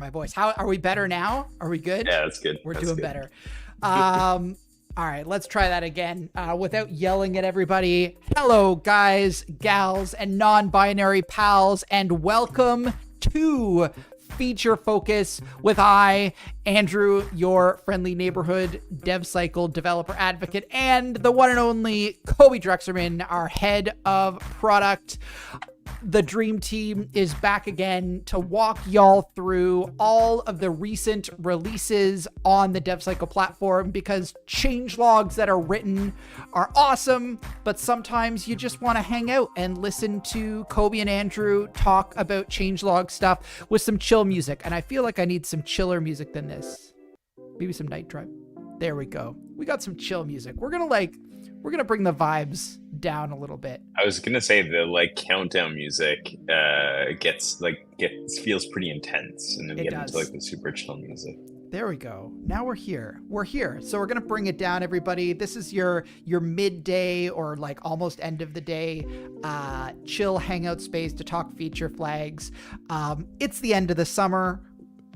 My voice. How are we better now? Are we good? Yeah, that's good. We're that's doing good. better. All right, let's try that again without yelling at everybody. Hello, guys, gals, and non-binary pals, and welcome to Feature Focus with Andrew, your friendly neighborhood DevCycle developer advocate, and the one and only Cobi Andrew, our head of product. The dream team is back again to walk y'all through all of the recent releases on the DevCycle platform, because changelogs that are written are awesome, but sometimes you just want to hang out and listen to Cobi and Andrew talk about changelog stuff with some chill music. And I feel like I need some chiller music than this. Maybe some Night Tribe. There we go. We got some chill music. We're going to bring the vibes down a little bit. I was gonna say the countdown music feels pretty intense, and then we get into the super chill music. There we go. Now we're here. So we're gonna bring it down, everybody. This is your midday or almost end of the day chill hangout space to talk feature flags. It's the end of the summer.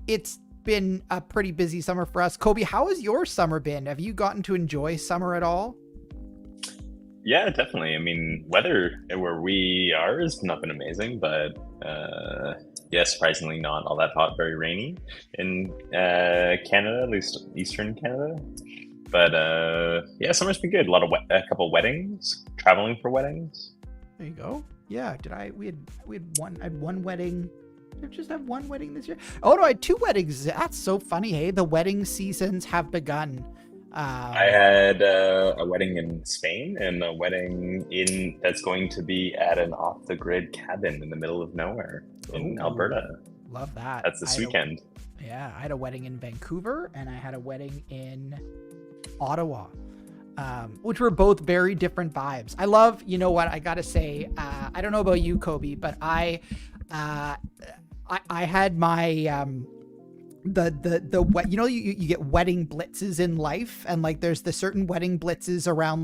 It's been a pretty busy summer for us. Cobi, how has your summer been? Have you gotten to enjoy summer at all? Yeah, definitely. I mean, weather where we are has not been amazing, but surprisingly not all that hot, very rainy in Canada, at least Eastern Canada. But summer's been good. A couple weddings, traveling for weddings. There you go. Yeah, I had one wedding. Did I just have one wedding this year? Oh no, I had two weddings. That's so funny, hey? The wedding seasons have begun. I had a wedding in Spain and a wedding that's going to be at an off-the-grid cabin in the middle of nowhere in Alberta. Love that. That's this weekend. I had a wedding in Vancouver and I had a wedding in Ottawa, which were both very different vibes. I love, you know what, I gotta say, I don't know about you, Cobi, but I had my you get wedding blitzes in life, and there's the certain wedding blitzes around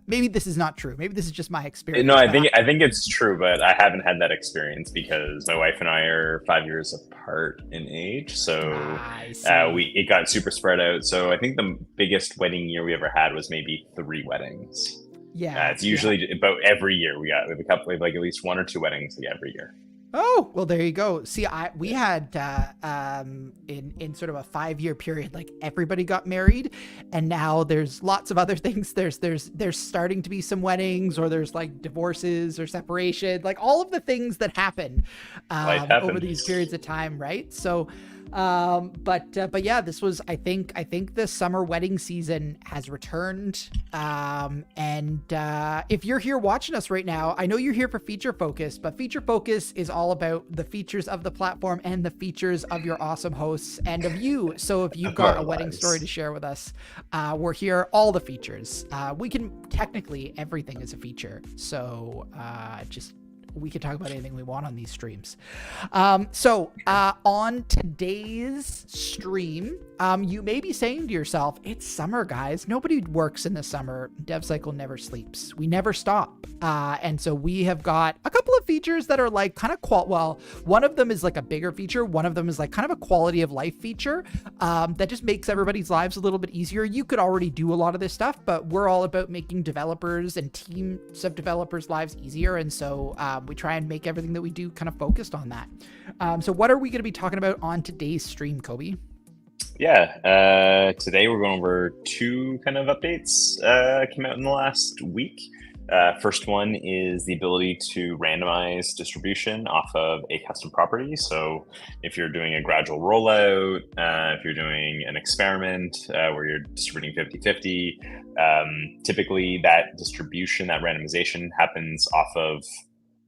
maybe this is not true, maybe this is just my experience. No, I think it's true, but I haven't had that experience because my wife and I are 5 years apart in age, so it got super spread out. So I think the biggest wedding year we ever had was maybe 3 weddings. It's usually about every year we have a couple of at least 1 or 2 weddings every year. Oh, well, there you go. See, we had in sort of a 5-year period, everybody got married, and now there's lots of other things. There's starting to be some weddings, or there's divorces or separation, all of the things that happen over these periods of time, right? So, but yeah, this was, I think the summer wedding season has returned. And if you're here watching us right now, I know you're here for Feature Focus, but Feature Focus is all about the features of the platform and the features of your awesome hosts and of you. So if you've got a wedding story to share with us, we're here, all the features. We can technically, everything is a feature. So, we can talk about anything we want on these streams. So on today's stream, you may be saying to yourself, it's summer, guys. Nobody works in the summer. DevCycle never sleeps. We never stop. And so we have got a couple of features that are kind of one of them is a bigger feature. One of them is kind of a quality of life feature that just makes everybody's lives a little bit easier. You could already do a lot of this stuff, but we're all about making developers and teams of developers' lives easier. And so we try and make everything that we do kind of focused on that. So what are we going to be talking about on today's stream, Cobi? Yeah, today we're going over 2 kind of updates came out in the last week. First one is the ability to randomize distribution off of a custom property. So if you're doing a gradual rollout, if you're doing an experiment where you're distributing 50-50, typically that distribution, that randomization happens off of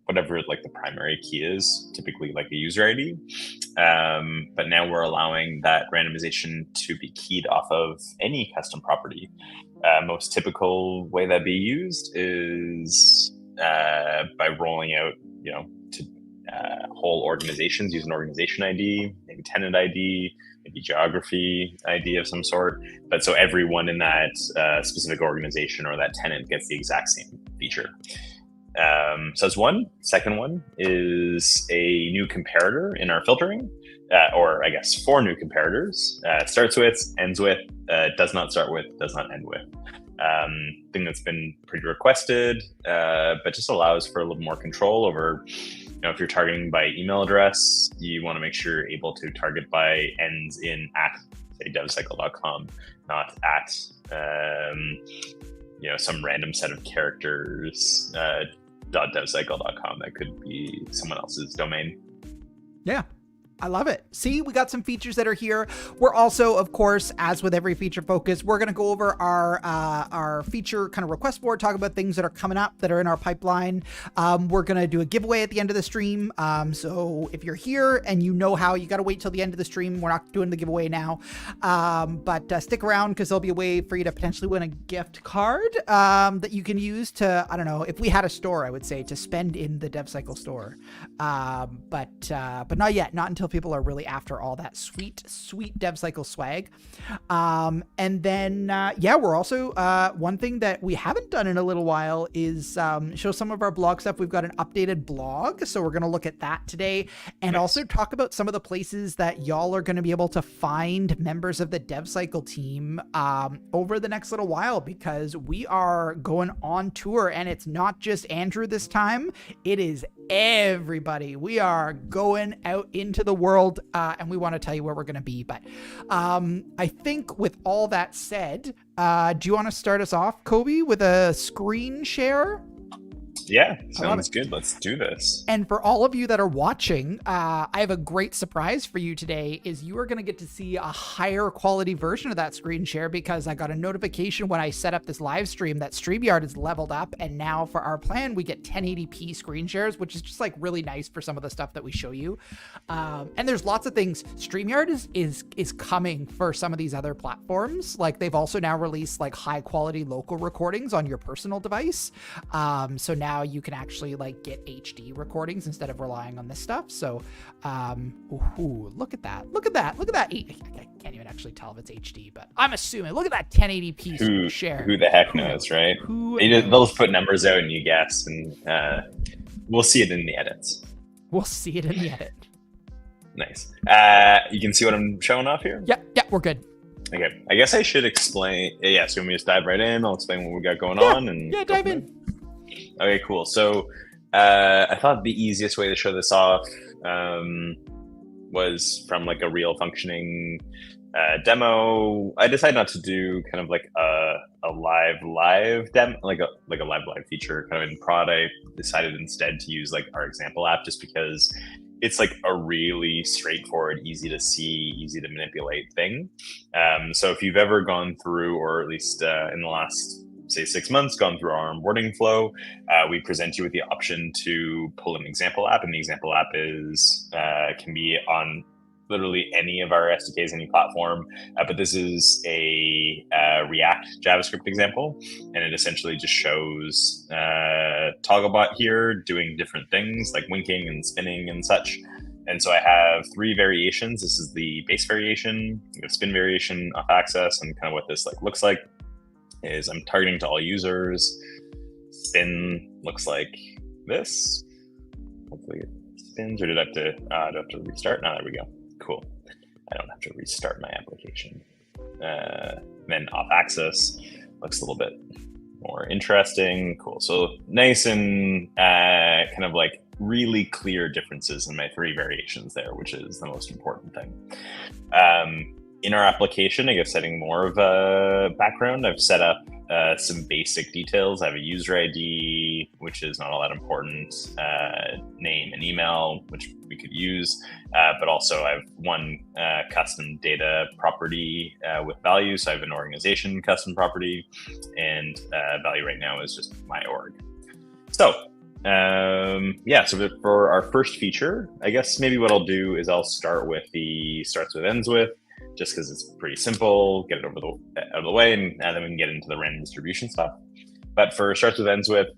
whatever the primary key is, typically a user ID. But now we're allowing that randomization to be keyed off of any custom property. Most typical way that'd be used is by rolling out, to whole organizations, use an organization ID, maybe tenant ID, maybe geography ID of some sort. But so everyone in that specific organization or that tenant gets the exact same feature. So that's one. Second one is a new comparator in our filtering. or I guess 4 new comparators. Starts with, ends with, does not start with, does not end with. Thing that's been pretty requested, but just allows for a little more control over, if you're targeting by email address, you want to make sure you're able to target by ends in at, say, DevCycle.com, not at, some random set of characters, .devcycle.com. That could be someone else's domain. Yeah. I love it. See, we got some features that are here. We're also, of course, as with every feature focus, we're going to go over our feature kind of request board, talk about things that are coming up that are in our pipeline. We're going to do a giveaway at the end of the stream. So if you're here and you know how, you got to wait till the end of the stream. We're not doing the giveaway now, but stick around because there'll be a way for you to potentially win a gift card that you can use to, I don't know, if we had a store, I would say to spend in the DevCycle store. But not yet, not until people are really after all that sweet DevCycle swag. And then, we're also, one thing that we haven't done in a little while is show some of our blog stuff. We've got an updated blog, so we're going to look at that today and also talk about some of the places that y'all are going to be able to find members of the DevCycle team over the next little while, because we are going on tour, and it's not just Andrew this time. It is everybody. We are going out into the world, and we want to tell you where we're going to be. But I think with all that said, do you want to start us off, Cobi, with a screen share? Yeah, sounds good. Let's do this. And for all of you that are watching, I have a great surprise for you today, is you are going to get to see a higher quality version of that screen share, because I got a notification when I set up this live stream that StreamYard is leveled up, and now for our plan, we get 1080p screen shares, which is just like really nice for some of the stuff that we show you. And there's lots of things. StreamYard is coming for some of these other platforms. Like they've also now released like high quality local recordings on your personal device. So now you can actually like get HD recordings instead of relying on this stuff. So, look at that. Look at that. I can't even actually tell if it's HD, but I'm assuming, look at that 1080p share. Who the heck knows, right? They'll just put numbers out and you guess, and we'll see it in the edits. Nice. You can see what I'm showing off here? Yeah, we're good. Okay, I guess I should explain. Yeah, so we just dive right in. I'll explain what we got going on. And dive in. Okay, cool. So I thought the easiest way to show this off was from like a real functioning demo. I decided not to do kind of like a live demo, like a live feature kind of in prod. I decided instead to use like our example app, just because it's like a really straightforward, easy to see, easy to manipulate thing. So if you've ever gone through, or at least in the last, say, 6 months, gone through our onboarding flow, we present you with the option to pull an example app, and the example app is can be on literally any of our SDKs, any platform. But this is a React JavaScript example, and it essentially just shows Togglebot here doing different things like winking and spinning and such. And so I have 3 variations. This is the base variation, the spin variation, off access, and kind of what this looks like is I'm targeting to all users. Spin looks like this. Hopefully it spins, or do I have to restart? No, there we go. Cool. I don't have to restart my application. Then off axis looks a little bit more interesting. Cool. So nice and kind of like really clear differences in my 3 variations there, which is the most important thing. In our application, I guess setting more of a background, I've set up some basic details. I have a user ID, which is not all that important, name and email, which we could use, but also I have one custom data property with value. So I have an organization custom property, and value right now is just my org. So so for our first feature, I guess maybe what I'll do is I'll start with the starts with, ends with, just because it's pretty simple, get it out of the way, and then we can get into the random distribution stuff. But for starts with, ends with,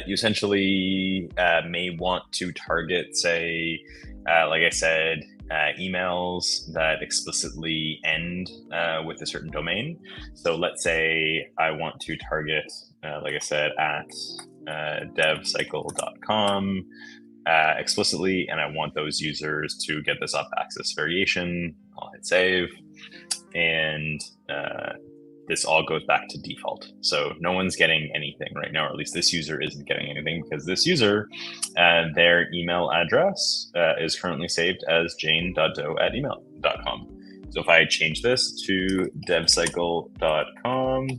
you essentially may want to target, say, like I said, emails that explicitly end with a certain domain. So let's say I want to target, like I said, at devcycle.com. explicitly, and I want those users to get this up access variation. I'll hit save, and this all goes back to default. So no one's getting anything right now, or at least this user isn't getting anything, because this user, their email address is currently saved as jane.doe@email.com. So if I change this to devcycle.com,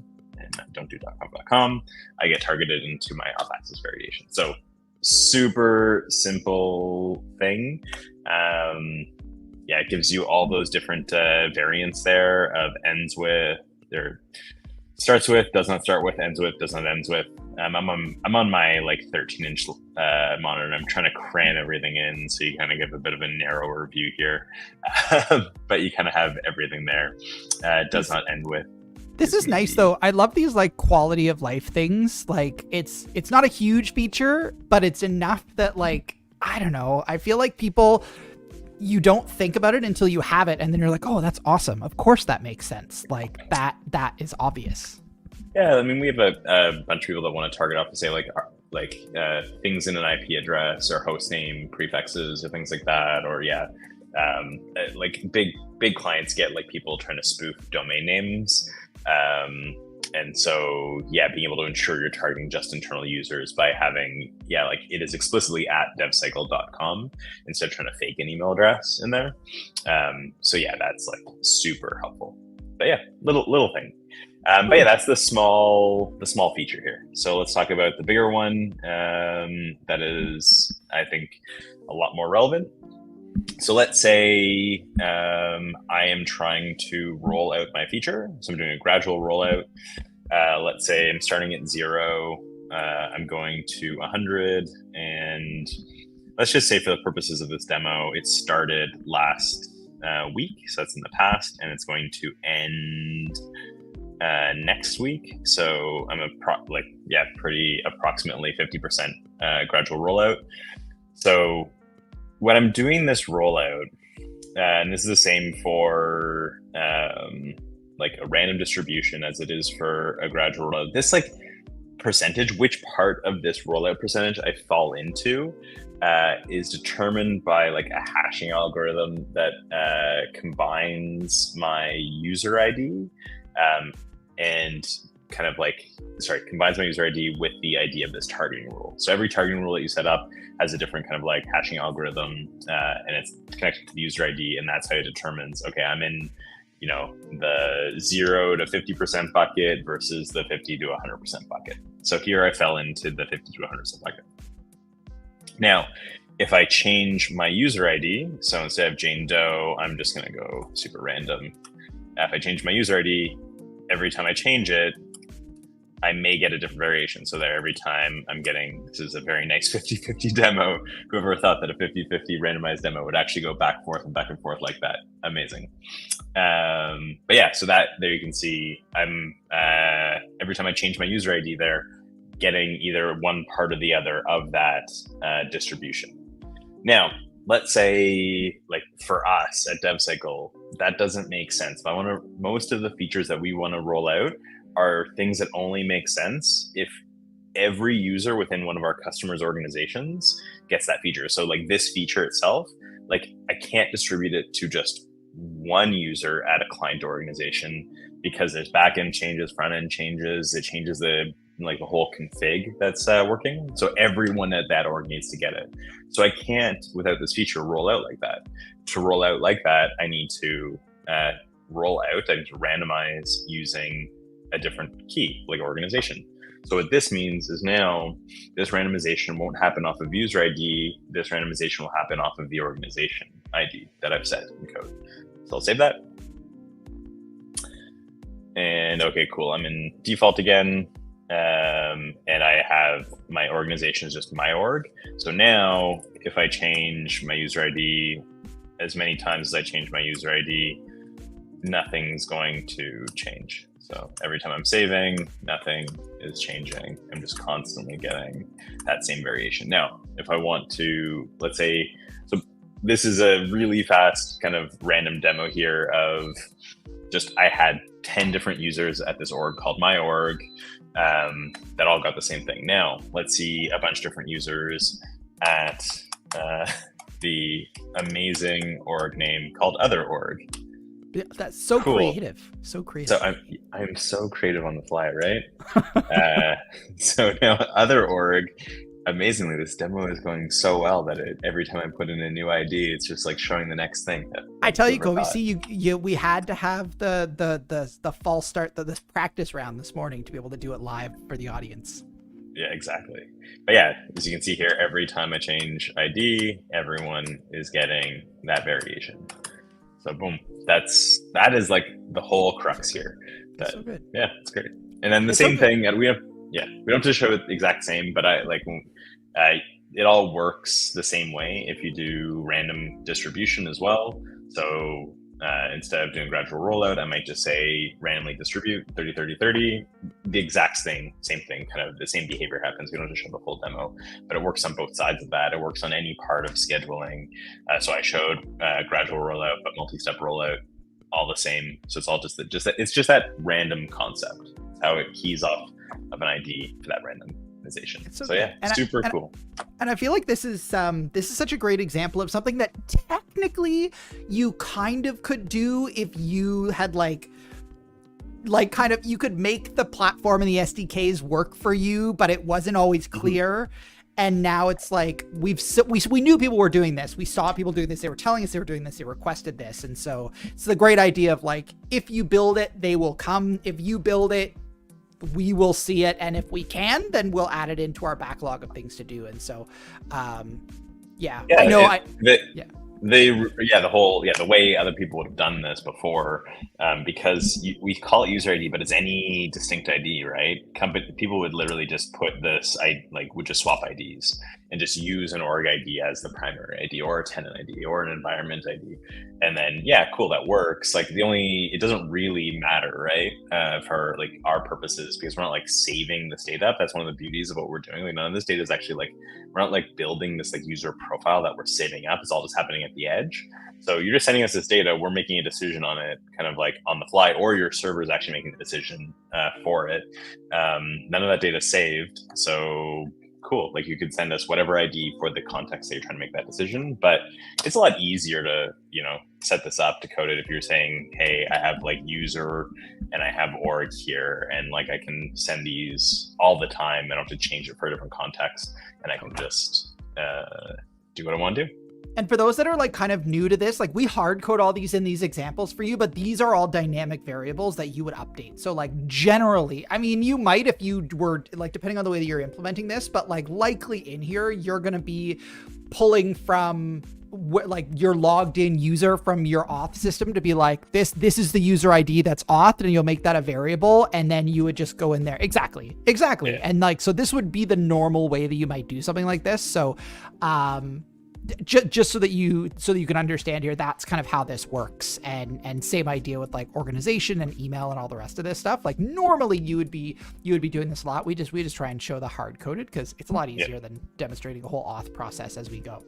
and don't do .com, I get targeted into my off access variation. So super simple thing. Yeah, it gives you all those different variants there of ends with, or starts with, does not start with, ends with, does not ends with. I'm on my like 13-inch monitor, and I'm trying to cram everything in, so you kind of give a bit of a narrower view here, but you kind of have everything there. Does not end with. This is nice though. I love these like quality of life things. Like it's not a huge feature, but it's enough that like, I don't know, I feel like people, you don't think about it until you have it, and then you're like, oh, that's awesome. Of course that makes sense. Like that is obvious. Yeah, I mean, we have a bunch of people that want to target off and say like things in an IP address or host name prefixes or things like that, or like big clients get like people trying to spoof domain names. And so, being able to ensure you're targeting just internal users by having, like it is explicitly at devcycle.com instead of trying to fake an email address in there. So that's like super helpful. But little thing. But that's the small feature here. So let's talk about the bigger one. That is, I think, a lot more relevant. So let's say I am trying to roll out my feature. So I'm doing a gradual rollout. Let's say I'm starting at 0. I'm going to 100. And let's just say for the purposes of this demo, it started last week. So that's in the past. And it's going to end next week. So I'm pretty approximately 50% gradual rollout. So when I'm doing this rollout, and this is the same for like a random distribution as it is for a gradual rollout, this like percentage, which part of this rollout percentage I fall into, is determined by like a hashing algorithm that combines my user ID and combines my user ID with the ID of this targeting rule. So every targeting rule that you set up has a different kind of like hashing algorithm, and it's connected to the user ID, and that's how it determines, okay, I'm in, the 0 to 50% bucket versus the 50 to 100% bucket. So here I fell into the 50 to 100% bucket. Now, if I change my user ID, so instead of Jane Doe, I'm just gonna go super random. If I change my user ID, every time I change it, I may get a different variation. So there, every time I'm getting, this is a very nice 50-50 demo. Whoever thought that a 50-50 randomized demo would actually go back and forth like that. Amazing. So that, there you can see, I'm, every time I change my user ID there, getting either one part or the other of that distribution. Now, let's say like for us at DevCycle, that doesn't make sense. But most of the features that we want to roll out are things that only make sense if every user within one of our customers' organizations gets that feature. So like this feature itself, like I can't distribute it to just one user at a client organization because there's backend changes, front end changes, it changes the whole config that's working. So everyone at that org needs to get it. So I can't, without this feature, roll out like that. To roll out like that, I need to roll out, I need to randomize using a different key, like organization. So what this means is now this randomization won't happen off of user ID. This randomization will happen off of the organization ID that I've set in code. So I'll save that. And okay, cool. I'm in default again. And I have my organization is just my org. So now if I change my user ID as many times as I change my user ID, nothing's going to change. So every time I'm saving, nothing is changing. I'm just constantly getting that same variation. Now, if I want to, let's say, so this is a really fast kind of random demo here of just, I had 10 different users at this org called my org that all got the same thing. Now, let's see a bunch of different users at the amazing org name called Other Org. Yeah, that's so Cool. creative. So creative. So I'm so creative on the fly, right? So now Other Org, amazingly, this demo is going so well that every time I put in a new ID, it's just like showing the next thing. I tell you, Cobi, see, we had to have the false start, this practice round this morning to be able to do it live for the audience. Yeah, exactly. But yeah, as you can see here, every time I change ID, everyone is getting that variation. So boom, that is like the whole crux here. That's so good. Yeah, it's great. And then the same thing, we don't have to show it the exact same, but it all works the same way if you do random distribution as well. So instead of doing gradual rollout, I might just say randomly distribute 30, 30, 30. The exact same thing, kind of the same behavior happens. We don't have to show the full demo, but it works on both sides of that. It works on any part of scheduling. So I showed gradual rollout, but multi-step rollout, all the same. So it's all just that random concept. It's how it keys off of an ID for that randomization. So yeah, super cool. And I feel like this is such a great example of something that technically you kind of could do if you had you could make the platform and the SDKs work for you, but it wasn't always clear. Mm-hmm. And now it's like we knew people were doing this. We saw people doing this. They were telling us they were doing this. They requested this. And so it's the great idea of like, if you build it, they will come. If you build it, we will see it. And if we can, then we'll add it into our backlog of things to do. And so, I know the way other people would have done this before, because we call it user ID, but it's any distinct ID, right? People would literally just put this, would just swap IDs and just use an org ID as the primary ID, or a tenant ID, or an environment ID. And then, cool, that works. It doesn't really matter, right? For our purposes, because we're not saving this data up. That's one of the beauties of what we're doing. None of this data is actually we're not building this user profile that we're saving up. It's all just happening at the edge. So you're just sending us this data. We're making a decision on it kind of on the fly, or your server is actually making the decision for it. None of that data is saved. So cool. You could send us whatever ID for the context that you're trying to make that decision, but it's a lot easier to, set this up, to code it. If you're saying, hey, I have user and I have org here, and I can send these all the time. I don't have to change it for a different context, and I can just do what I want to do. And for those that are kind of new to this, we hard code all these in these examples for you, but these are all dynamic variables that you would update. So generally, I mean, you might, if you were depending on the way that you're implementing this, but likely in here, you're going to be pulling from your logged in user from your auth system to be this is the user ID that's auth, and you'll make that a variable. And then you would just go in there. Exactly. Yeah. And so this would be the normal way that you might do something like this. So, just so that you can understand here, that's kind of how this works. And same idea with organization and email and all the rest of this stuff. Normally you would be doing this a lot. We just try and show the hard coded, because it's a lot easier than demonstrating the whole auth process as we go.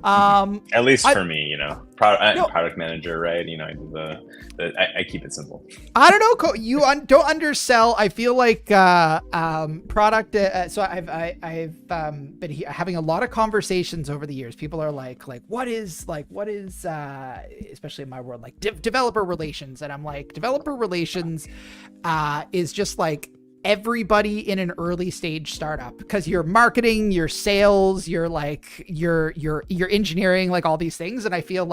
At least for me, product manager, right? I do I keep it simple. I don't know. You don't undersell. I feel like product. So I've been having a lot of conversations over the years. People are what is especially in my world, developer relations, and I'm developer relations is just everybody in an early stage startup, because you're marketing, your sales, you're your engineering, all these things. And I feel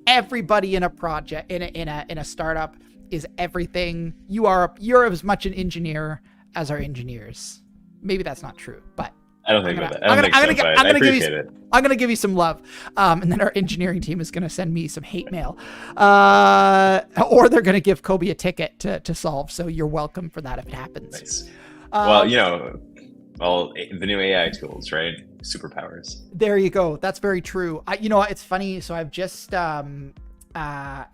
everybody in a project, in a startup, is everything. You're as much an engineer as our engineers. Maybe that's not true, but I don't think that. I I'm gonna give you some love, and then our engineering team is gonna send me some hate mail, or they're gonna give Cobi a ticket to solve. So you're welcome for that if it happens. Nice. The new AI tools, right? Superpowers. There you go. That's very true. It's funny. So I've just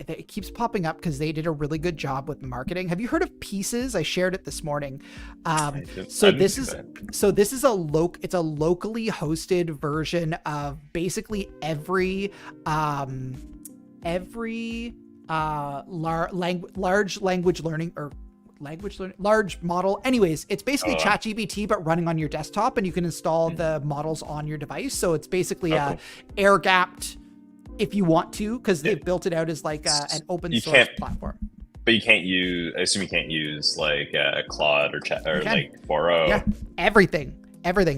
it keeps popping up because they did a really good job with marketing. Have you heard of Pieces? I shared it this morning. This is a locally hosted version of basically every large language learning, or language learning, large model. Anyways, it's basically Oh, ChatGPT, but running on your desktop, and you can install the models on your device. So it's basically cool. air gapped if you want to, because they've built it out as like an open You source can't- platform. But you can't use. I assume you can't use like Claude or Chat or can. like 4.0. Yeah, everything.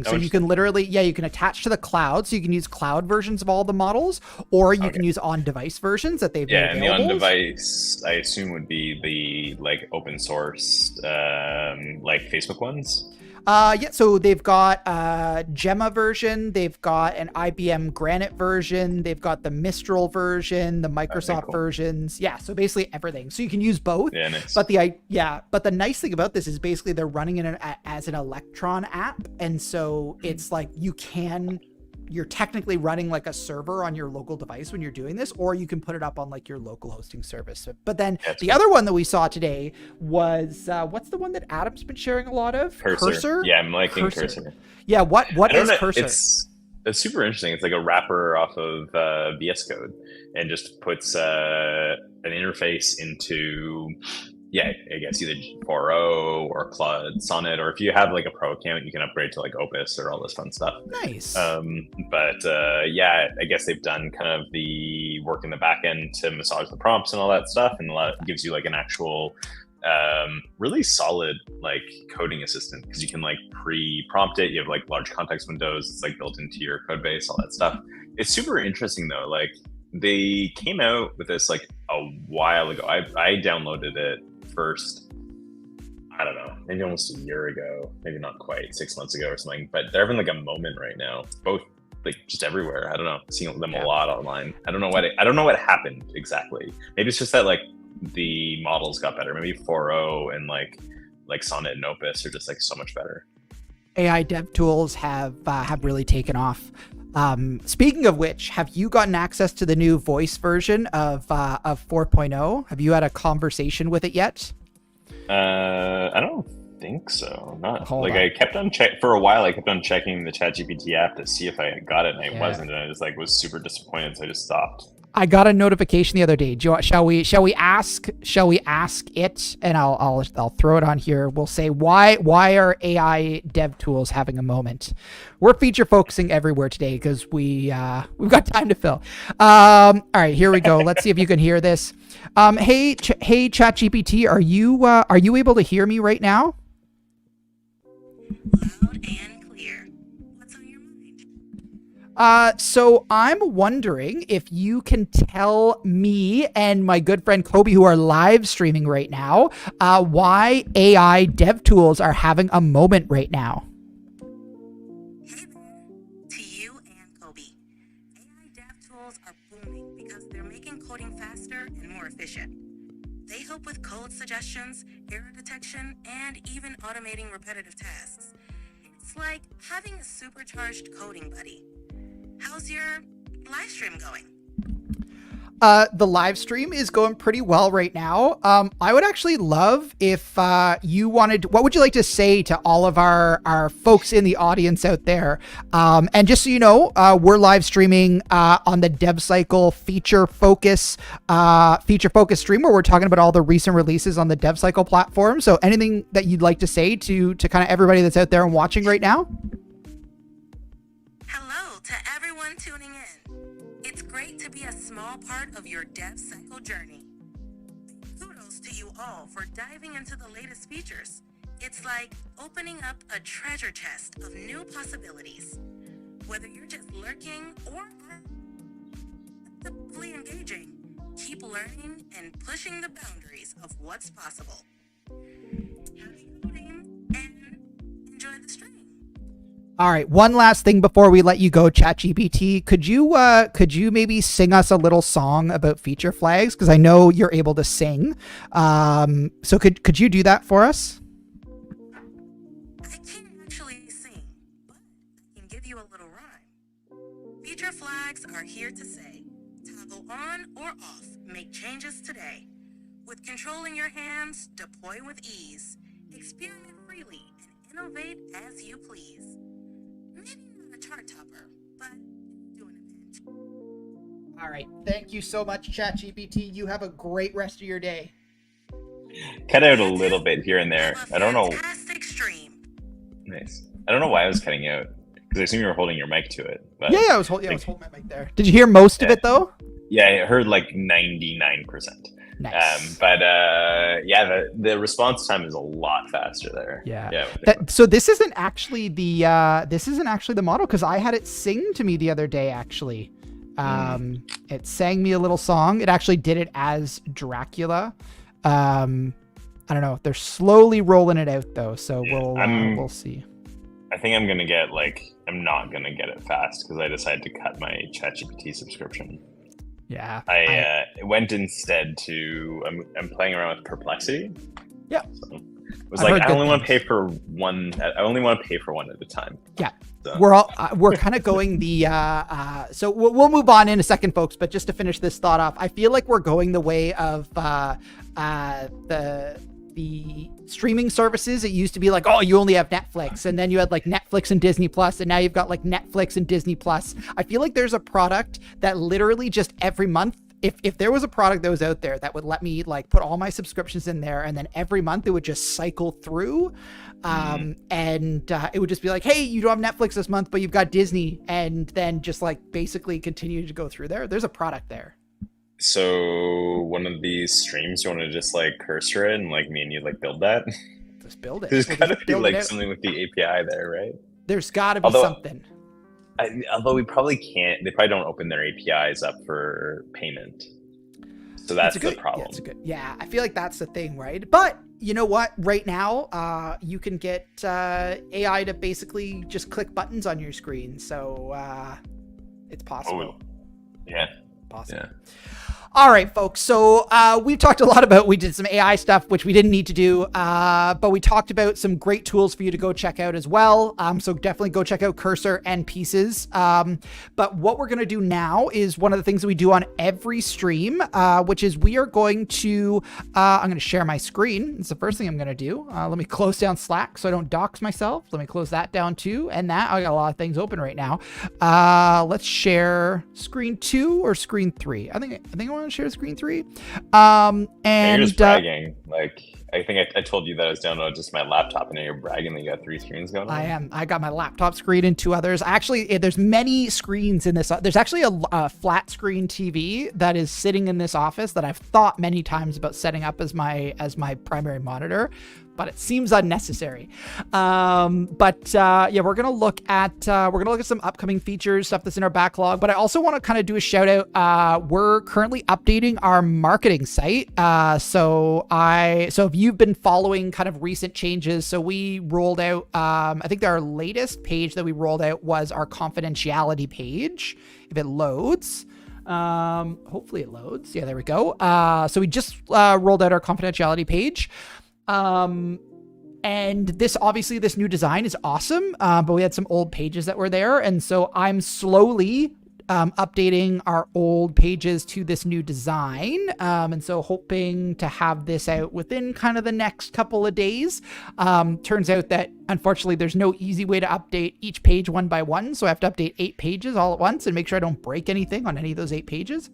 So you can literally, you can attach to the cloud. So you can use cloud versions of all the models, or you can use on-device versions that they've made Yeah, and the available. on-device, I assume, would be the like open source, like Facebook ones. So they've got Gemma version, they've got an IBM Granite version, they've got the Mistral version, the Microsoft cool. versions. Yeah, so basically everything. So you can use both. Yeah, nice. But the nice thing about this is basically they're running it as an Electron app, and so it's like you're technically running like a server on your local device when you're doing this, or you can put it up on like your local hosting service. But then the other one that we saw today was what's the one that Adam's been sharing a lot of? Cursor. Yeah, I'm liking Cursor. Yeah, what is Cursor? It's super interesting. It's like a wrapper off of VS Code and just puts an interface into I guess either 4.0 or Claude Sonnet, or if you have like a pro account, you can upgrade to like Opus or all this fun stuff. Nice. I guess they've done kind of the work in the back end to massage the prompts and all that stuff, and gives you like an actual really solid like coding assistant, because you can like pre-prompt it. You have like large context windows. It's like built into your code base, all that stuff. It's super interesting though. Like they came out with this like a while ago. I downloaded it first, I don't know, maybe almost a year ago, maybe not quite, 6 months ago or something. But they're having like a moment right now, both like just everywhere. I don't know, seeing them a lot online. I don't know what happened exactly. Maybe it's just that like the models got better. Maybe 4.0 and like Sonnet and Opus are just like so much better. AI dev tools have really taken off. Speaking of which, have you gotten access to the new voice version of 4.0? Have you had a conversation with it yet? I don't think so. Not Hold on. I kept on for a while. I kept on checking the ChatGPT app to see if I got it, and I wasn't, and I just was super disappointed, so I just stopped. I got a notification the other day. Shall we ask it? And I'll throw it on here. We'll say why are AI dev tools having a moment? We're feature focusing everywhere today because we've got time to fill. All right, here we go. Let's see if you can hear this. Hey ChatGPT, are you able to hear me right now? Loud and clear. What's on your mind? So I'm wondering if you can tell me and my good friend Cobi, who are live streaming right now, why AI dev tools are having a moment right now. Hey there, to you and Cobi. AI dev tools are booming because they're making coding faster and more efficient. They help with code suggestions, error detection, and even automating repetitive tasks. It's like having a supercharged coding buddy. How's your live stream going? The live stream is going pretty well right now. I would actually love if you wanted, what would you like to say to all of our folks in the audience out there? And just so you know, we're live streaming on the DevCycle feature focus stream, where we're talking about all the recent releases on the DevCycle platform. So anything that you'd like to say to kind of everybody that's out there and watching right now? Hello to everyone tuning in. It's great to be a small part of your DevCycle journey. Kudos to you all for diving into the latest features. It's like opening up a treasure chest of new possibilities. Whether you're just lurking or actively engaging, keep learning and pushing the boundaries of what's possible. Happy coding and enjoy the stream. All right, one last thing before we let you go, ChatGPT. Could you maybe sing us a little song about feature flags? Because I know you're able to sing. So could you do that for us? I can't actually sing, but I can give you a little rhyme. Feature flags are here to say, toggle on or off, make changes today. With control in your hands, deploy with ease. Experiment freely and innovate as you please. Maybe not a chart topper, but doing a pinch. All right, thank you so much, ChatGPT. You have a great rest of your day. cut out a little bit here and there. Have a I don't know. fantastic stream. Nice. I don't know why I was cutting out because I assume you were holding your mic to it. But Yeah, I was holding my mic there. Did you hear most of it though? yeah, I heard like 99%. Nice. But the response time is a lot faster there. Yeah. So this isn't actually the model, because I had it sing to me the other day actually. It sang me a little song. It actually did it as Dracula. I don't know. They're slowly rolling it out though, so we'll see. I think I'm not gonna get it fast because I decided to cut my ChatGPT subscription. Yeah. I went instead to I'm playing around with Perplexity. Yeah. So it was I only want to pay for one. I only want to pay for one at a time. Yeah. So. We're kind of going the so we'll move on in a second, folks, but just to finish this thought off, I feel like we're going the way of the streaming services. It used to be like, oh, you only have Netflix, and then you had like Netflix and Disney Plus, and now you've got like Netflix and Disney Plus. I feel like there's a product that literally just every month, if there was a product that was out there that would let me like put all my subscriptions in there, and then every month it would just cycle through, and it would just be like, hey, you don't have Netflix this month, but you've got Disney, and then just like basically continue to go through there. There's a product there. So one of these streams, you want to just like cursor it and like me and you like build that? Just build it. There's got to be like something with the API there, right? There's got to be something. Although we probably can't. They probably don't open their APIs up for payment. So that's the problem. Yeah, I feel like that's the thing, right? But you know what? Right now, you can get AI to basically just click buttons on your screen. So it's possible. Oh, yeah. Possible. Yeah. All right, folks. So we've talked a lot about, we did some AI stuff, which we didn't need to do, but we talked about some great tools for you to go check out as well. So definitely go check out Cursor and Pieces. But what we're going to do now is one of the things that we do on every stream, which is we are going to, I'm going to share my screen. It's the first thing I'm going to do. Let me close down Slack so I don't dox myself. Let me close that down too. And that, I got a lot of things open right now. Let's share screen 2 or screen 3. I think I want to share screen 3. And you're just bragging. Like, I think I told you that I was down on just my laptop, and now you're bragging that you got 3 screens going on. I am. I got my laptop screen and 2 others. Actually, there's many screens in this. There's actually a flat screen TV that is sitting in this office that I've thought many times about setting up as my primary monitor, but it seems unnecessary. Yeah, we're gonna look at some upcoming features, stuff that's in our backlog. But I also want to kind of do a shout out. We're currently updating our marketing site. So if you've been following kind of recent changes, so we rolled out. I think our latest page that we rolled out was our confidentiality page. If it loads. Hopefully it loads. Yeah, there we go. So we just rolled out our confidentiality page. And this new design is awesome. But we had some old pages that were there. And so I'm slowly, updating our old pages to this new design. And so hoping to have this out within kind of the next couple of days. Turns out that unfortunately there's no easy way to update each page one by one. So I have to update 8 pages all at once and make sure I don't break anything on any of those 8 pages.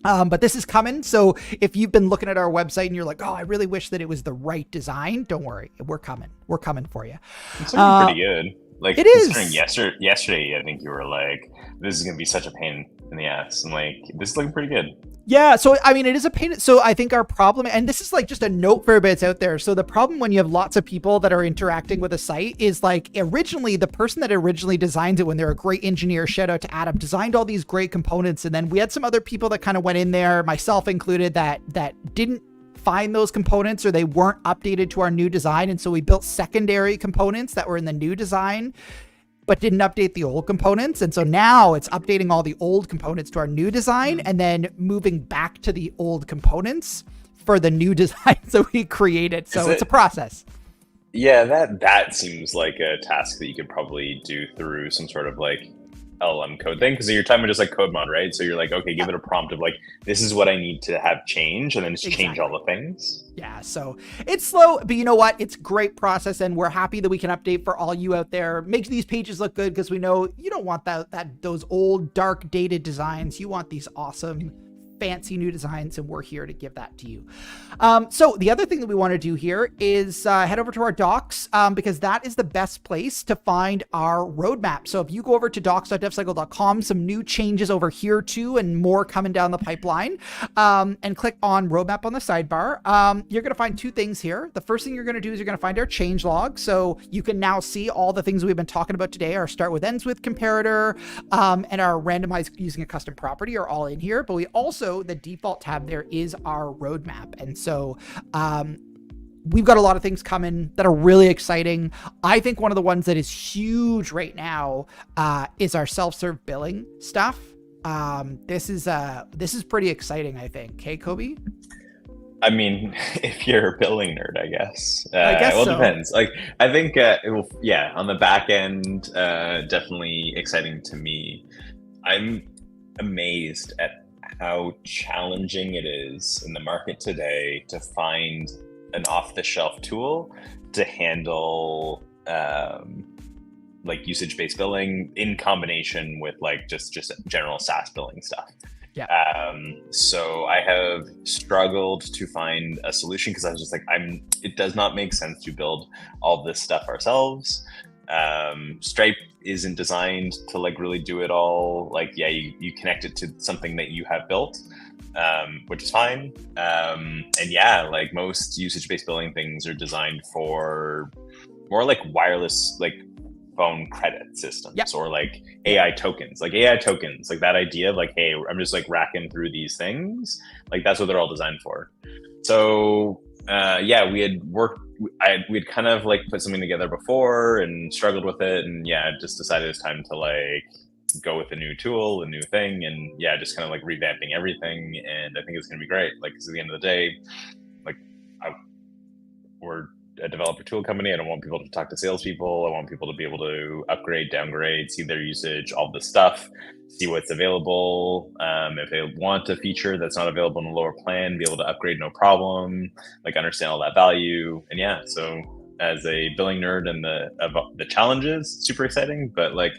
But this is coming. So if you've been looking at our website and you're like, oh, I really wish that it was the right design, don't worry. We're coming. We're coming for you. It's looking pretty good. Like, it is. Yesterday, I think you were like, this is going to be such a pain in the ass. And like, this is looking pretty good. Yeah. So, I mean, it is a pain. So I think our problem, and this is like just a note for everybody that's out there. So the problem when you have lots of people that are interacting with a site is like, originally the person that originally designed it, when they're a great engineer, shout out to Adam, designed all these great components. And then we had some other people that kind of went in there, myself included, that didn't find those components, or they weren't updated to our new design. And so we built secondary components that were in the new design, but didn't update the old components. And so now it's updating all the old components to our new design and then moving back to the old components for the new design that we created. So it's a process. Yeah, that seems like a task that you could probably do through some sort of like LLM code thing, because you're talking about just like code mod, right? So you're like, okay, give it a prompt of like, this is what I need to have change, and then just change all the things. Yeah, so it's slow, but you know what? It's a great process, and we're happy that we can update for all you out there. Make these pages look good, because we know you don't want those old, dark, dated designs. You want these awesome, fancy new designs, and we're here to give that to you. So the other thing that we want to do here is head over to our docs, because that is the best place to find our roadmap. So if you go over to docs.devcycle.com, some new changes over here too, and more coming down the pipeline, and click on roadmap on the sidebar. You're going to find two things here. The first thing you're going to do is you're going to find our changelog. So you can now see all the things we've been talking about today. Our start with, ends with comparator, and our randomized using a custom property are all in here. But we also, the default tab there is our roadmap. And so we've got a lot of things coming that are really exciting. I think one of the ones that is huge right now is our self-serve billing stuff. This is pretty exciting, I think. Hey, Cobi? I mean, if you're a billing nerd, I guess. I guess well, so. It depends. Like, I think, on the back end, definitely exciting to me. I'm amazed at how challenging it is in the market today to find an off-the-shelf tool to handle like usage-based billing in combination with like just general SaaS billing stuff. Yeah. So I have struggled to find a solution because I was just like, it does not make sense to build all this stuff ourselves. Stripe isn't designed to like really do it all. Like, yeah, you connect it to something that you have built, which is fine. And yeah, like most usage-based billing things are designed for more like wireless, like phone credit systems. Yep. Or like AI tokens, like that idea of like, hey, I'm just like racking through these things. Like that's what they're all designed for. So yeah, we had kind of like put something together before and struggled with it. And yeah, just decided it's time to like go with a new tool, a new thing. And yeah, just kind of like revamping everything. And I think it's going to be great. Like, 'cause at the end of the day, like we're a developer tool company. I don't want people to talk to salespeople. I want people to be able to upgrade, downgrade, see their usage, all this stuff, see what's available. If they want a feature that's not available in a lower plan, be able to upgrade no problem, like understand all that value. And yeah, so as a billing nerd and the challenges, super exciting, but like,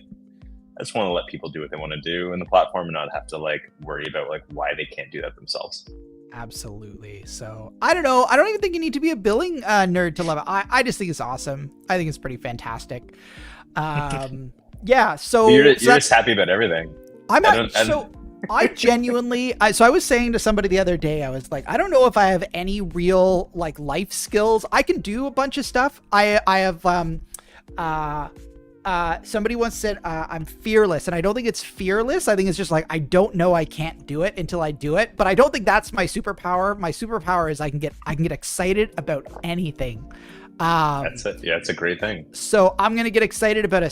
I just want to let people do what they want to do in the platform and not have to like worry about like why they can't do that themselves. Absolutely. So I don't know. I don't even think you need to be a billing nerd to love it. I just think it's awesome. I think it's pretty fantastic. Yeah. So you're just happy about everything. I genuinely, so I was saying to somebody the other day, I was like, I don't know if I have any real like life skills. I can do a bunch of stuff. I have, somebody once said, I'm fearless, and I don't think it's fearless. I think it's just like, I don't know, I can't do it until I do it. But I don't think that's my superpower. My superpower is I can get excited about anything. That's it. Yeah, it's a great thing. So I'm going to get excited about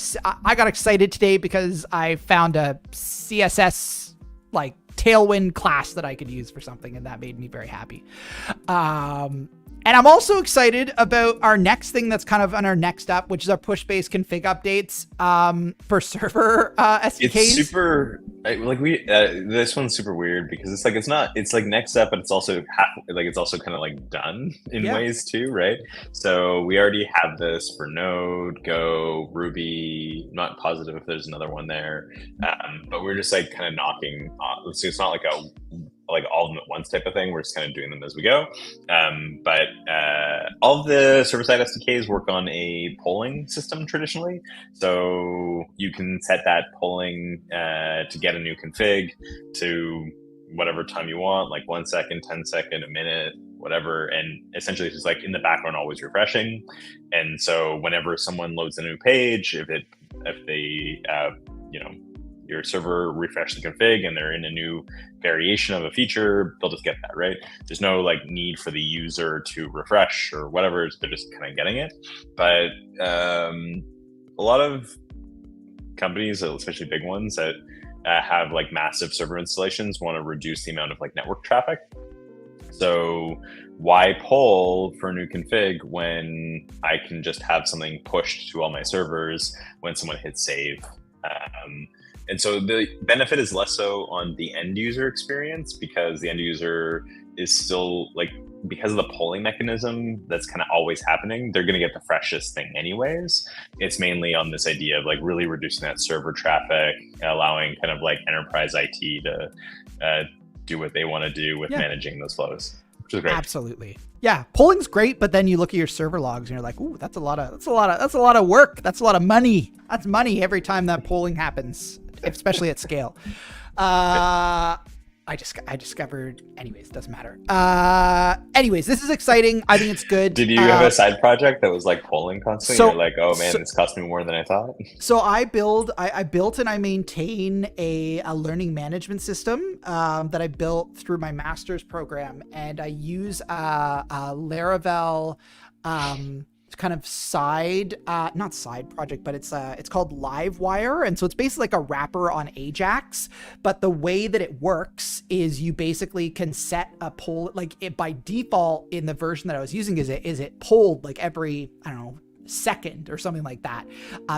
I got excited today because I found a CSS like Tailwind class that I could use for something, and that made me very happy. And I'm also excited about our next thing that's kind of on our next up, which is our push-based config updates for server SDKs. It's super like this one's super weird because it's like next step, but it's also kind of like done in ways too, right? So we already have this for Node, Go, Ruby. I'm not positive if there's another one there, but we're just like kind of knocking. So it's not like all of them at once type of thing. We're just kind of doing them as we go. But all of the server-side SDKs work on a polling system traditionally. So you can set that polling to get a new config to whatever time you want, like 1 second, 10 second, a minute, whatever. And essentially it's just like in the background, always refreshing. And so whenever someone loads a new page, if they your server refresh the config and they're in a new variation of a feature, they'll just get that, right? There's no like need for the user to refresh or whatever. They're just kind of getting it. But a lot of companies, especially big ones that have like massive server installations, want to reduce the amount of like network traffic. So why poll for a new config when I can just have something pushed to all my servers when someone hits save? And so the benefit is less so on the end user experience, because the end user is still like, because of the polling mechanism that's kind of always happening, they're going to get the freshest thing anyways. It's mainly on this idea of like really reducing that server traffic, allowing kind of like enterprise IT to do what they want to do with Yeah. managing those flows, which is great. Absolutely. Yeah. Polling's great, but then you look at your server logs and you're like, ooh, that's a lot of work. That's a lot of money. That's money every time that polling happens, especially at scale. I discovered, anyways, doesn't matter. Anyways, this is exciting. I think it's good. Did you have a side project that was like polling constantly? So- You're like, oh man, so- this cost me more than I thought. So I built and I maintain a learning management system that I built through my master's program, and I use a Laravel kind of not side project, but it's called Livewire, and so it's basically like a wrapper on Ajax. But the way that it works is you basically can set a poll, like it by default in the version that I was using is it polled like every, I don't know, second or something like that.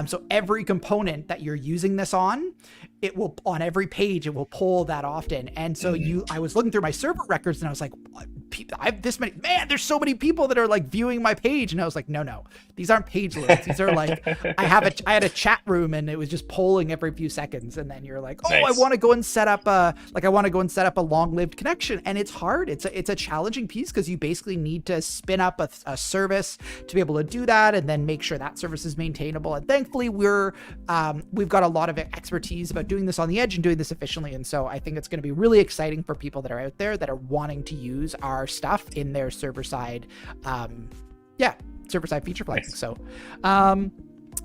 So every component that you're using this on, it will, on every page, it will poll that often. And so I was looking through my server records and I was like, I have this many, man, there's so many people that are like viewing my page. And I was like, no, these aren't page loads. These are like, I had a chat room and it was just polling every few seconds. And then you're like, oh, Nice. I want to go and set up a long-lived connection. And it's hard. It's a challenging piece because you basically need to spin up a service to be able to do that and then make sure that service is maintainable. And thankfully we've got a lot of expertise about doing this on the edge and doing this efficiently. And so I think it's going to be really exciting for people that are out there that are wanting to use our stuff in their server-side feature flagging. Nice. So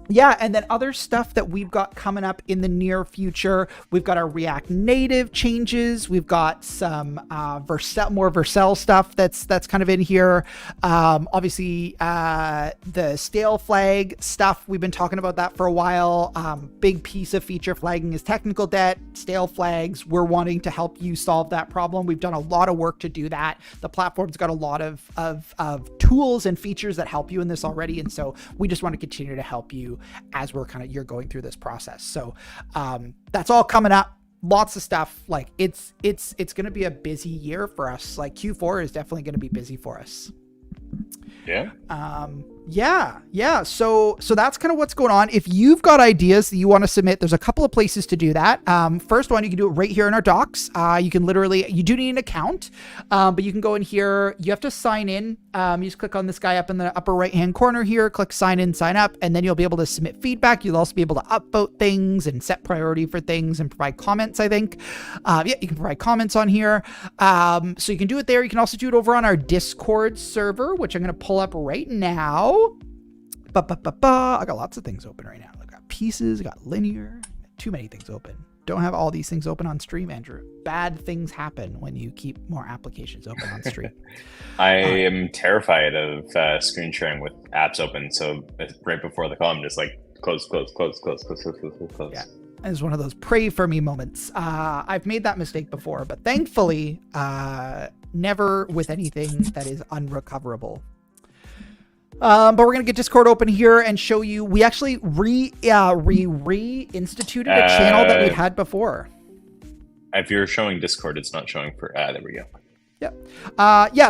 yeah, and then other stuff that we've got coming up in the near future, we've got our React Native changes. We've got some more Vercel stuff that's kind of in here. Obviously, the stale flag stuff, we've been talking about that for a while. Big piece of feature flagging is technical debt, stale flags. We're wanting to help you solve that problem. We've done a lot of work to do that. The platform's got a lot of tools and features that help you in this already, and so we just want to continue to help you as you're going through this process. So that's all coming up. Lots of stuff. Like it's going to be a busy year for us. Like Q4 is definitely going to be busy for us. Yeah. Yeah. So that's kind of what's going on. If you've got ideas that you want to submit, there's a couple of places to do that. First one, you can do it right here in our docs. You do need an account, but you can go in here. You have to sign in. You just click on this guy up in the upper right-hand corner here, click sign in, sign up, and then you'll be able to submit feedback. You'll also be able to upvote things and set priority for things and provide comments, I think. You can provide comments on here. So you can do it there. You can also do it over on our Discord server, which I'm going to pull up right now. I got lots of things open right now. I got pieces, I got linear, too many things open. Don't have all these things open on stream, Andrew. Bad things happen when you keep more applications open on stream. I am terrified of screen sharing with apps open. So right before the call, I'm just like close. Yeah. It's one of those pray for me moments. I've made that mistake before, but thankfully, never with anything that is unrecoverable. But we're going to get Discord open here and show you. We actually reinstituted a channel that we had before. If you're showing Discord, it's not showing for... there we go.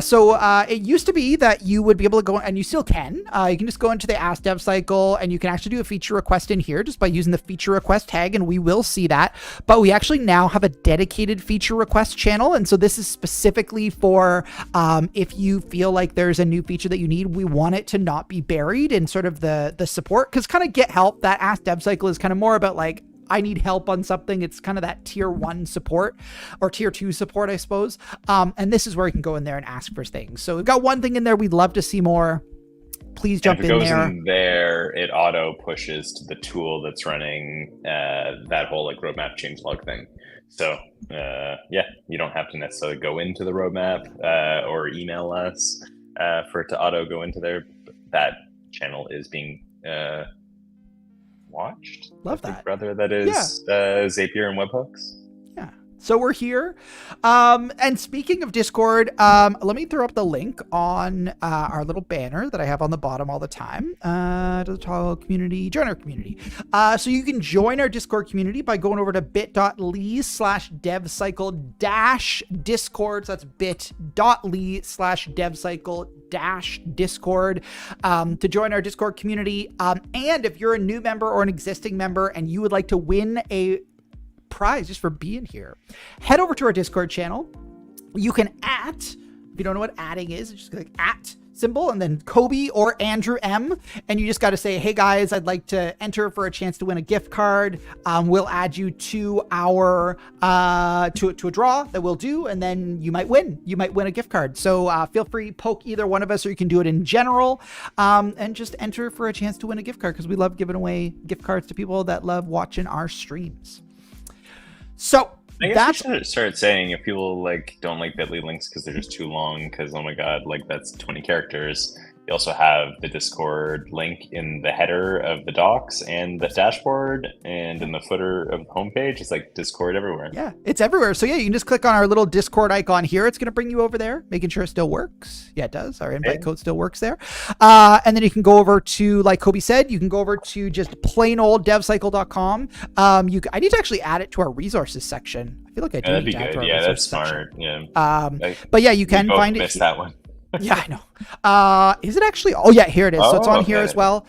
So it used to be that you would be able to go, and you still can. You can just go into the Ask DevCycle, and you can actually do a feature request in here just by using the feature request tag, and we will see that. But we actually now have a dedicated feature request channel, and so this is specifically for if you feel like there's a new feature that you need. We want it to not be buried in sort of the support, because kind of get help. That Ask DevCycle is kind of more about like, I need help on something. It's kind of that tier 1 support or tier 2 support, I suppose. And this is where you can go in there and ask for things. So we've got one thing in there. We'd love to see more. Please jump in there. If it goes in there, it auto pushes to the tool that's running that whole like roadmap changelog thing. So you don't have to necessarily go into the roadmap or email us for it to auto go into there. That channel is being watched. Love that. Rather, that is Zapier and webhooks. Yeah. So we're here. And speaking of Discord, let me throw up the link on our little banner that I have on the bottom all the time. To the toggle community, join our community. So you can join our Discord community by going over to bit.ly/devcycle-discord. So that's bit.ly/devcycle-discord to join our Discord community. And if you're a new member or an existing member and you would like to win a prize just for being here. Head over to our Discord channel. You can if you don't know what adding is, just click @ symbol and then Cobi or Andrew M. And you just got to say, hey guys, I'd like to enter for a chance to win a gift card. We'll add you to our, to a draw that we'll do. And then you might win a gift card. So feel free, poke either one of us, or you can do it in general. And just enter for a chance to win a gift card, because we love giving away gift cards to people that love watching our streams. So I guess we should start saying, if people like don't like bit.ly links because they're just too long, because oh my god, like that's 20 characters. You also have the Discord link in the header of the docs and the dashboard, and in the footer of the homepage. It's like Discord everywhere. Yeah, it's everywhere. So yeah, you can just click on our little Discord icon here. It's going to bring you over there, making sure it still works. Yeah, it does. Our invite code still works there. And then you can go over to, like Cobi said, you can go over to just plain old devcycle.com. I need to actually add it to our resources section. I feel like I do. That'd be good. Yeah, that's smart. Section. Yeah. But yeah, you can find it. Missed that one. Yeah, I know. Is it actually? Oh yeah, here it is. So it's on here as well.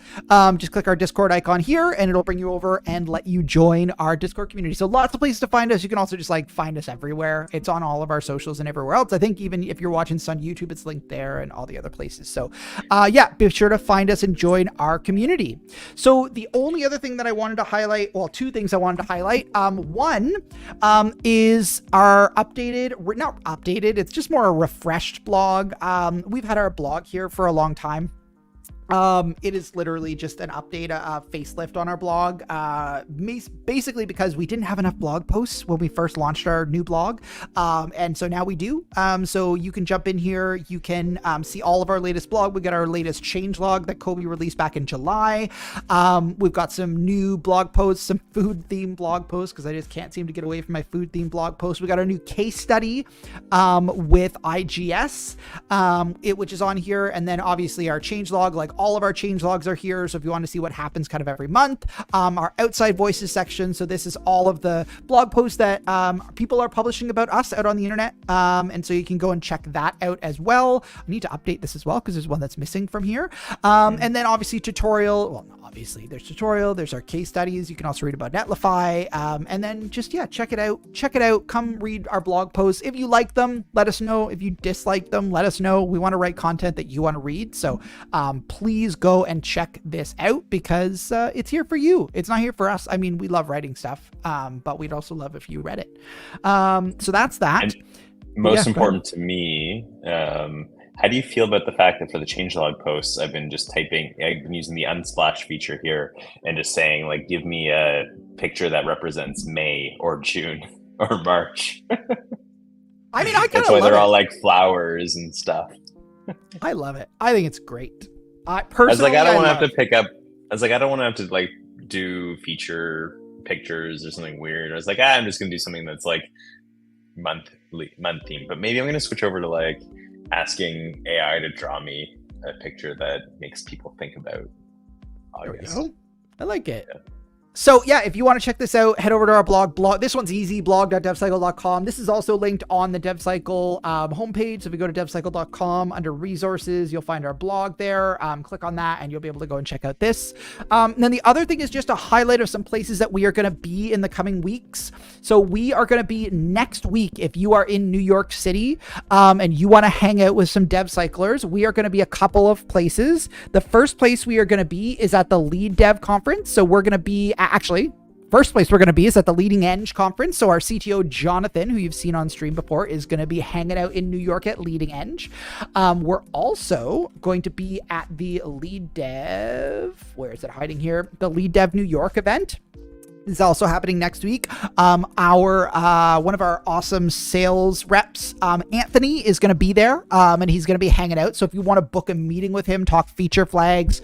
Just click our Discord icon here and it'll bring you over and let you join our Discord community. So lots of places to find us. You can also just like find us everywhere. It's on all of our socials and everywhere else. I think even if you're watching this on YouTube, it's linked there and all the other places. So yeah, be sure to find us and join our community. So the only other thing that I wanted to highlight, well, two things I wanted to highlight. One is our not updated, it's just more a refreshed blog. We've had our blog here for a long time. It is literally just an update, a facelift on our blog, basically because we didn't have enough blog posts when we first launched our new blog. And so now we do. So you can jump in here. You can see all of our latest blog. We got our latest changelog that Cobi released back in July. We've got some new blog posts, some food themed blog posts, because I just can't seem to get away from my food themed blog posts. We got our new case study with IGS, which is on here. And then obviously our changelog, like all of our change logs are here. So if you want to see what happens kind of every month, our outside voices section. So this is all of the blog posts that people are publishing about us out on the internet. And so you can go and check that out as well. I need to update this as well, because there's one that's missing from here. And then obviously tutorial. Well, not obviously there's tutorial. There's our case studies. You can also read about Netlify. And then just, yeah, check it out. Check it out. Come read our blog posts. If you like them, let us know. If you dislike them, let us know. We want to write content that you want to read. So please go and check this out, because it's here for you. It's not here for us. I mean, we love writing stuff, but we'd also love if you read it. So that's that. And most important to me, how do you feel about the fact that for the changelog posts, I've been using the unsplash feature here and just saying, like, give me a picture that represents May or June or March. I mean, I kind of that's why they're all like flowers and stuff. I love it. I think it's great. Personally, I was like, I don't want to have to pick up. I was like, I don't want to have to like do feature pictures or something weird. I was like, I'm just gonna do something that's like month theme. But maybe I'm gonna switch over to like asking AI to draw me a picture that makes people think about August. There we go. I like it. Yeah. So yeah, if you want to check this out, head over to our blog. This one's easy, blog.devcycle.com. This is also linked on the DevCycle homepage. So if you go to devcycle.com under resources, you'll find our blog there. Click on that and you'll be able to go and check out this. Then the other thing is just a highlight of some places that we are going to be in the coming weeks. So we are going to be next week. If you are in New York City and you want to hang out with some DevCyclers, we are going to be a couple of places. The first place we are going to be is at the Lead Dev Conference. So we're going to be first place we're going to be is at the Leading Edge Conference. So our CTO, Jonathan, who you've seen on stream before, is going to be hanging out in New York at Leading Edge. We're also going to be at the Lead Dev, where is it hiding here? The Lead Dev New York event. Is also happening next week. One of our awesome sales reps, Anthony, is going to be there, and he's going to be hanging out. So if you want to book a meeting with him, talk feature flags,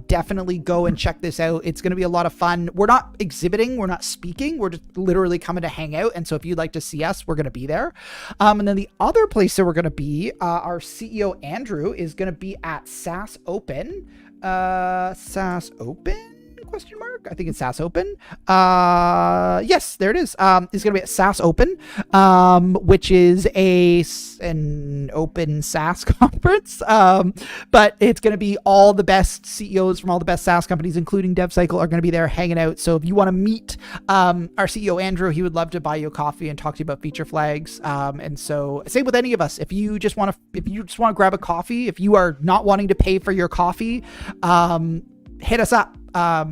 definitely go and check this out. It's going to be a lot of fun. We're not exhibiting, we're not speaking, we're just literally coming to hang out. And so if you'd like to see us, we're going to be there. And then the other place that we're going to be, our CEO Andrew is going to be at SaaS Open. SaaS Open? question mark. I think it's SaaS Open. Yes, there it is. It's going to be at SaaS Open, which is an open SaaS conference. But it's going to be all the best CEOs from all the best SaaS companies, including DevCycle, are going to be there hanging out. So if you want to meet our CEO Andrew, he would love to buy you a coffee and talk to you about feature flags. And so same with any of us. If you just want to grab a coffee, if you are not wanting to pay for your coffee, hit us up.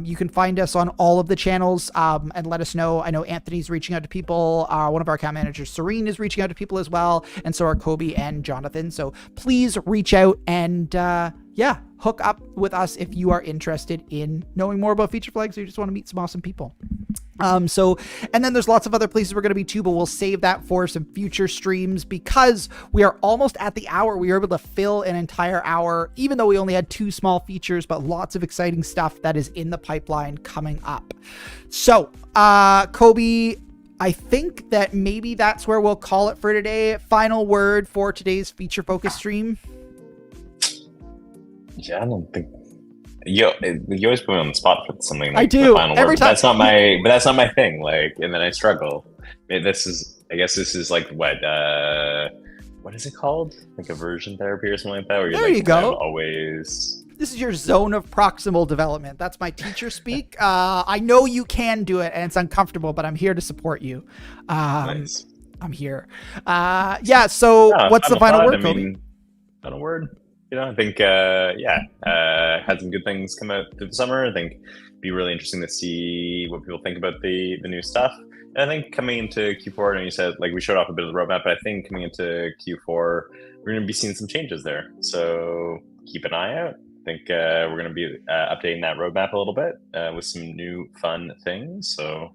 You can find us on all of the channels and let us know. I know Anthony's reaching out to people. One of our account managers, Serene, is reaching out to people as well. And so are Cobi and Jonathan. So please reach out and hook up with us if you are interested in knowing more about feature flags or you just want to meet some awesome people. And then there's lots of other places we're going to be too, but we'll save that for some future streams because we are almost at the hour. We were able to fill an entire hour, even though we only had 2 small features, but lots of exciting stuff that is in the pipeline coming up. So, Cobi, I think that maybe that's where we'll call it for today. Final word for today's feature focus stream. Yeah, I don't think. You always put me on the spot for something. Like I do every time. That's not my thing. Like, and then I struggle. I guess this is like what is it called? Like aversion therapy or something like that. Where there you go. Always. This is your zone of proximal development. That's my teacher speak. I know you can do it, and it's uncomfortable, but I'm here to support you. Nice. I'm here. So what's the final word, Cobi? Final word. I think, had some good things come out through the summer. I think it'd be really interesting to see what people think about the new stuff. And I think coming into Q4, and you said, like, we showed off a bit of the roadmap, but I think coming into Q4, we're going to be seeing some changes there. So keep an eye out. I think we're going to be updating that roadmap a little bit with some new fun things. So,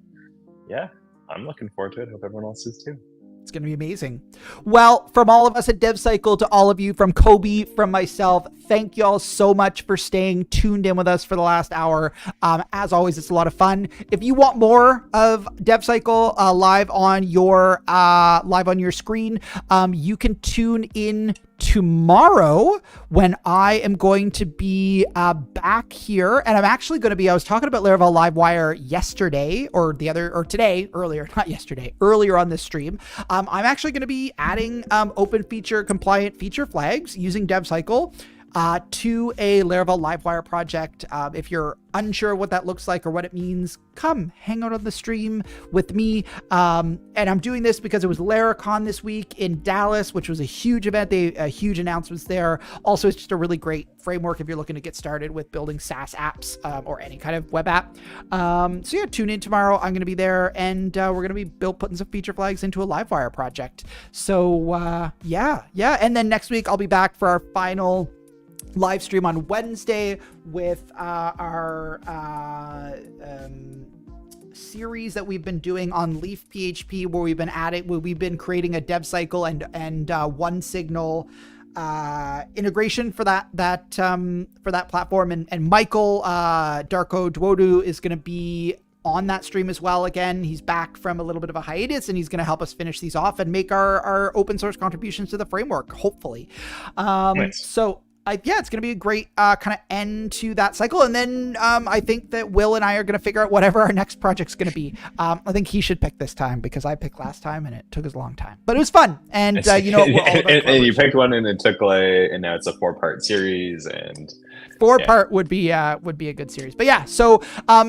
yeah, I'm looking forward to it. Hope everyone else is too. It's going to be amazing. Well, from all of us at DevCycle to all of you, from Cobi, from myself, thank you all so much for staying tuned in with us for the last hour. As always, it's a lot of fun. If you want more of DevCycle live on your screen, you can tune in tomorrow when I am going to be back here, and I'm actually going to be, I was talking about Laravel Livewire yesterday earlier on this stream. I'm actually going to be adding open feature compliant feature flags using DevCycle to a Laravel Livewire project. If you're unsure what that looks like or what it means, come hang out on the stream with me. And I'm doing this because it was Laracon this week in Dallas, which was a huge event. Huge announcements there. Also, it's just a really great framework if you're looking to get started with building SaaS apps or any kind of web app. Tune in tomorrow. I'm going to be there, and we're going to be putting some feature flags into a Livewire project. So and then next week I'll be back for our final live stream on Wednesday with our series that we've been doing on Leaf PHP, where we've been creating a DevCycle and OneSignal integration for that platform, and Michael Darko Dwodu is going to be on that stream as well. Again, he's back from a little bit of a hiatus, and he's going to help us finish these off and make our open source contributions to the framework, hopefully. Nice. So it's going to be a great kind of end to that cycle. And then I think that Will and I are going to figure out whatever our next project's going to be. I think he should pick this time because I picked last time and it took us a long time. But it was fun. And we're all about and you picked one and it took and now it's a 4-part series. And 4-part would be a good series. But so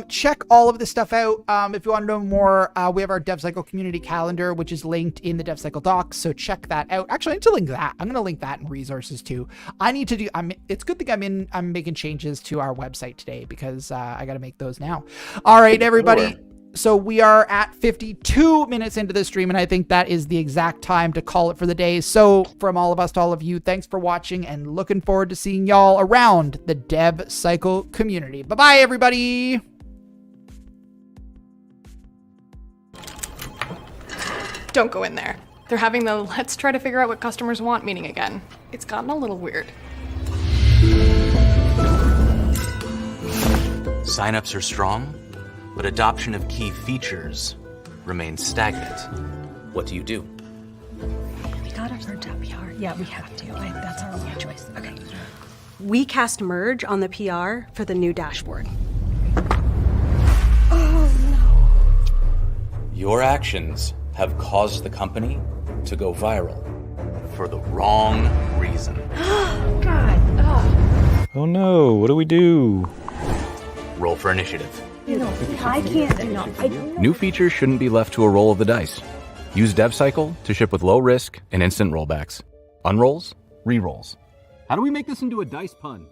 check all of this stuff out. If you want to know more, we have our DevCycle community calendar, which is linked in the DevCycle docs. So check that out. Actually, I need to link that. I'm going to link that in resources too. I need to do. It's a good thing I'm making changes to our website today because I got to make those now. All right, everybody. So we are at 52 minutes into the stream, and I think that is the exact time to call it for the day. So from all of us to all of you, thanks for watching, and looking forward to seeing y'all around the DevCycle community. Bye-bye, everybody. Don't go in there. They're having the let's try to figure out what customers want meeting again. It's gotten a little weird. Signups are strong, but adoption of key features remains stagnant. What do? We gotta merge that PR. Yeah, we have to. That's our only choice. Okay. We cast merge on the PR for the new dashboard. Your actions have caused the company to go viral for the wrong reason. God. Oh no, what do we do? Roll for initiative. I can't. No, New features shouldn't be left to a roll of the dice. Use DevCycle to ship with low risk and instant rollbacks. Unrolls, re-rolls. How do we make this into a dice pun?